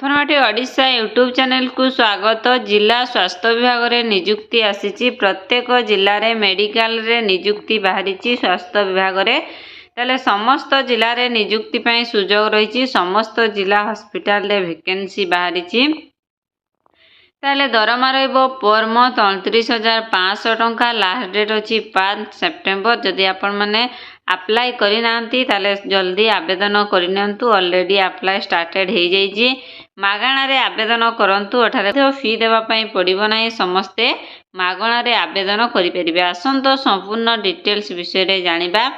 Informative Odisha YouTube channel को स्वागत। जिला स्वास्थ्य विभाग रे नियुक्ति आसी प्रत्येक जिले में मेडिकल रे नियुक्ति बाहरी स्वास्थ्य विभाग रे ताले समस्त जिले में नियुक्ति पाई सुजोग रही। समस्त जिला हॉस्पिटल रे वैकेंसी बाहरी ताले दरमा रहिबो पर मंथ 29,500 टंका। लास्ट डेट अछि 5 सेप्टेम्बर। जदि आपण माने अप्लाई करि नांती ताले जल्दी आवेदन करिनंतु। ऑलरेडी अप्लाई स्टार्टेड हो जाइए। मागणा रे आवेदन करंतु। एठारे फी देवा पई पड़िबो नाही। समस्ते मागणा रे आवेदन करि परिबे। आसंतो संपूर्ण डिटेल्स विषय रे जानिबा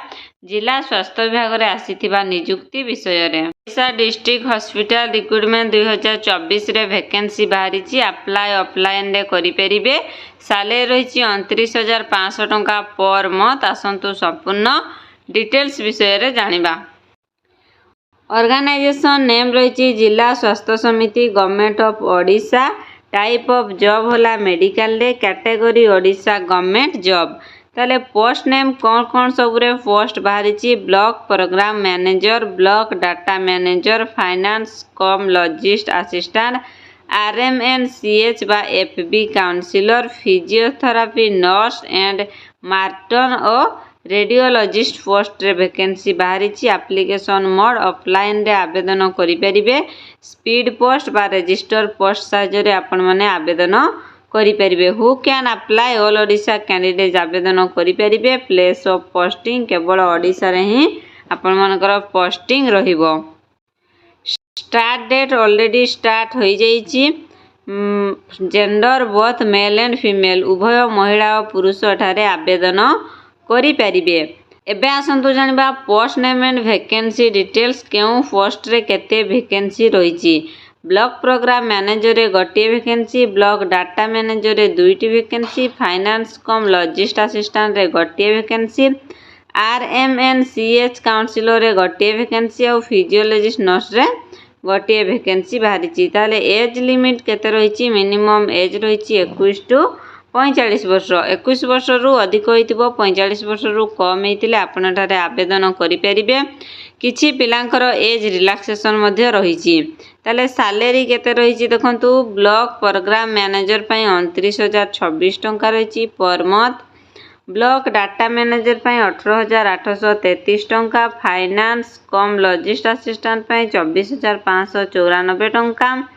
जिला स्वास्थ्य विभाग रे आसीथिबा नियुक्ति विषय रे। ओडिशा डिस्ट्रिक्ट हॉस्पिटल रिक्रुटमेंट 2024 रे वैकेंसी बाहरी। अप्लाई ऑफलाइन रे करि परिबे। सैलरी रही 29,500 टंका पर मंथ। आसंतो संपूर्ण डिटेल्स विषय रे जानिबा। ऑर्गेनाइजेशन नेम रही जिला स्वास्थ्य समिति government of Odisha. Type of job होला मेडिकल रे। Category Odisha government job. ताले पोस्ट नेम कौन कौन सब रे पोस्ट बाहरी। Block programme manager, block data manager, finance cum logistics assistant, RMNCH बा FB counsellor, physiotherapy nurse and मार्टन और रेडियोलॉजिस्ट पोस्ट रे वैकेंसी बाहरी। एप्लिकेशन मोड ऑफलाइन रे आवेदन करि परिबे। स्पीड पोस्ट बा रजिस्टर पोस्ट साहाय्य आपण माने आवेदन करि परिबे। Who can apply all Odisha candidate आवेदन करि परिबे। प्लेस ऑफ पोस्टिंग केवल ओडिशा रे ही आपण मानकर पोस्टिंग रहिबो। स्टार्ट डेट ऑलरेडी स्टार्ट हो जाइए। Gender both male and female उभय महिला और पुरुष एठारे आवेदन करि परिबे। एबे आसंतु जानिबा post name and vacancy details. केउ पोस्ट रे केते वैकेंसी रही। ब्लॉक प्रोग्राम मैनेजर रे गोटे वैकेंसी, ब्लॉक डाटा मैनेजर रे 2टी vacancy, finance cum logistics assistant रे गोटे वैकेंसी, RMNCH काउंसिलर रे गोटे वैकेंसी और फिजियोलॉजिस्ट नर्स रे गोटे वैकेंसी बाहरी। ताले एज लिमिट केते रही। मिनिमम एज रही 21 टू 45 वर्ष। 21 वर्ष रु अधिक होइतिबो। 45 वर्ष रु कम हेतिले आपण ठारे आवेदन करि परिबे। किछि पिलांकर एज रिलैक्सेशन मध्ये रही। ताले सैलरी केते रही देखंतु। ब्लॉक प्रोग्राम मैनेजर पई 29,026 टंका रही per month. Block data manager पई 18,833 टंका। फाइनेंस कम लॉजिस्ट असिस्टेंट पई 24,594 टंका।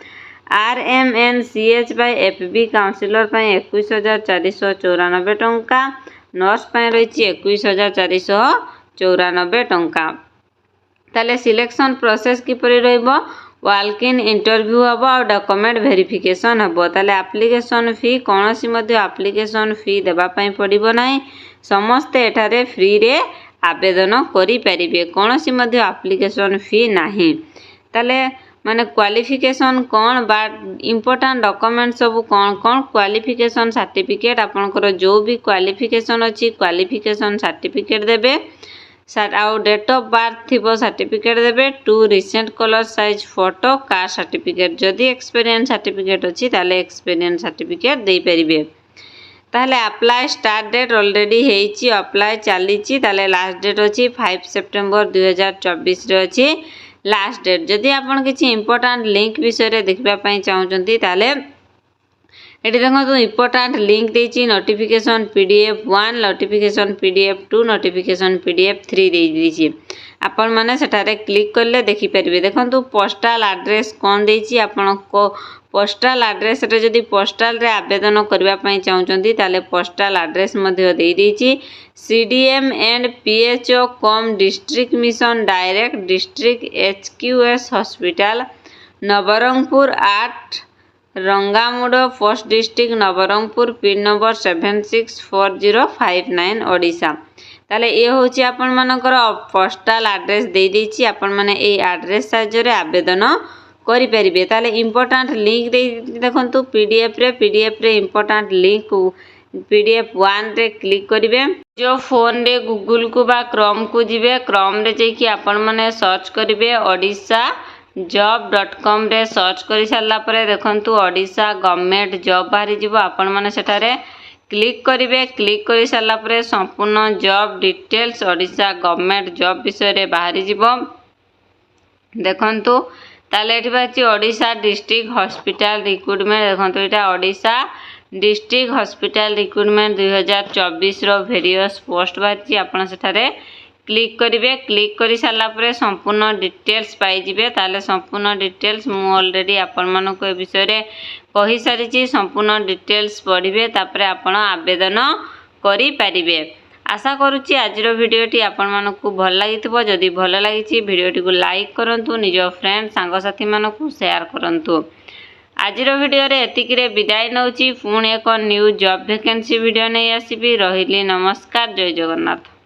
RMNCH बाय FB काउंसिलर पई 21,494 टंका। नर्स पई रही 21,494 टंका। ताले सिलेक्शन प्रोसेस किपरि रहइबो। वॉक इन इंटरव्यू हबो और डॉक्यूमेंट वेरिफिकेशन हबो। ताले एप्लिकेशन फी कोनोसी मध्ये एप्लिकेशन फी देबा पई पड़िबो नाही। समस्ते एठारे फ्री रे आवेदन करि परिबे। कोनोसी मध्ये एप्लिकेशन फी नाही। ताले माने क्वालिफिकेशन कौन बा इम्पोर्टेंट डॉक्यूमेंट सब कौन कौन क्वालिफिकेशन सर्टिफिकेट आपनकर जो भी क्वालिफिकेशन अच्छी क्वालिफिकेशन सर्टिफिकेट देबे। आउ डेट ऑफ बर्थ थिबो सर्टिफिकेट देबे। 2 recent colour size photo, caste certificate. जदि एक्सपीरियंस सर्टिफिकेट अच्छी ताले एक्सपीरियंस सर्टिफिकेट दे परिबे। ताले अप्लाई स्टार्ट डेट ऑलरेडी हेइची। अप्लाई चलीची। ताले लास्ट डेट अच्छी 5 सेप्टेम्बर 2024 रे अच्छी लास्ट डेट। जदि आपण किछि इंपोर्टेंट लिंक विषय रे देखबा पई चाहउचंती ताले एटी देखंतु इंपोर्टेंट लिंक देछि। Notification PDF 1, notification PDF 2, notification PDF 3 दे दिछि। आपण माने सेटारे क्लिक करले देखि परिबे। देखंतु पोस्टल एड्रेस कोन देछि। आपण को पोस्टल एड्रेस रे जदि पोस्टल रे आवेदन करबा पई चाहउचंती ताले पोस्टल एड्रेस मध्ये दे दिछि। CDM and PHO cum district mission direct district HQS hospital Nabarangpur 8 रंगामुड़ post district Nabarangpur pin number 764059 Odisha. ताले ये होची आपण मानकर पोस्टल एड्रेस दे देछि। आपण माने ए एड्रेस साहाय्य रे आवेदन करि परिबे। ताले इंपोर्टेंट लिंक दे देखंतु PDF रे इंपोर्टेंट लिंक PDF 1 रे क्लिक करिवे। जो फोन रे गूगल को बा क्रोम को जिवे। क्रोम रे जाइकि आपण माने सर्च करिवे ओडिशा job.com रे सर्च करि सारला परे देखंतु ओडिशा गवर्नमेंट जॉब बाहरी जिवो। आपण माने सेटारे क्लिक करिवे। क्लिक करि सारला परे संपूर्ण job details Odisha government job विषय रे बाहरी जिवो। देखंतु ताले एठी बाची ओडिशा डिस्ट्रिक्ट हॉस्पिटल रिक्रुटमेंट देखंतु एटा ओडिशा डिस्ट्रिक्ट हॉस्पिटल रिक्रुटमेंट 2024 रो वेरियस पोस्ट बाची आपण सेठारे क्लिक करिवे क्लिक करि साला परे संपूर्ण डिटेल्स पाई जिवे ताले संपूर्ण डिटेल्स मु ऑलरेडी आपण मानको ए विषय रे कहि सारिची संपूर्ण डिटेल्स पढिबे तापरे आपण आवेदन करि परिबे। आशा करूची आज भिडियोटी आपण मानकु भल लागिथिबो जदि भल लागिछि भिडियोटी को लाइक करंतु निज फ्रेंड सांग साथी मानकु शेयर करंतु। आज भिडियो रे एतिकी रे विदाय नउची पुणी एक न्यू जॉब वैकेंसी वीडियो नै आसीबी रहिली नमस्कार जय जगन्नाथ।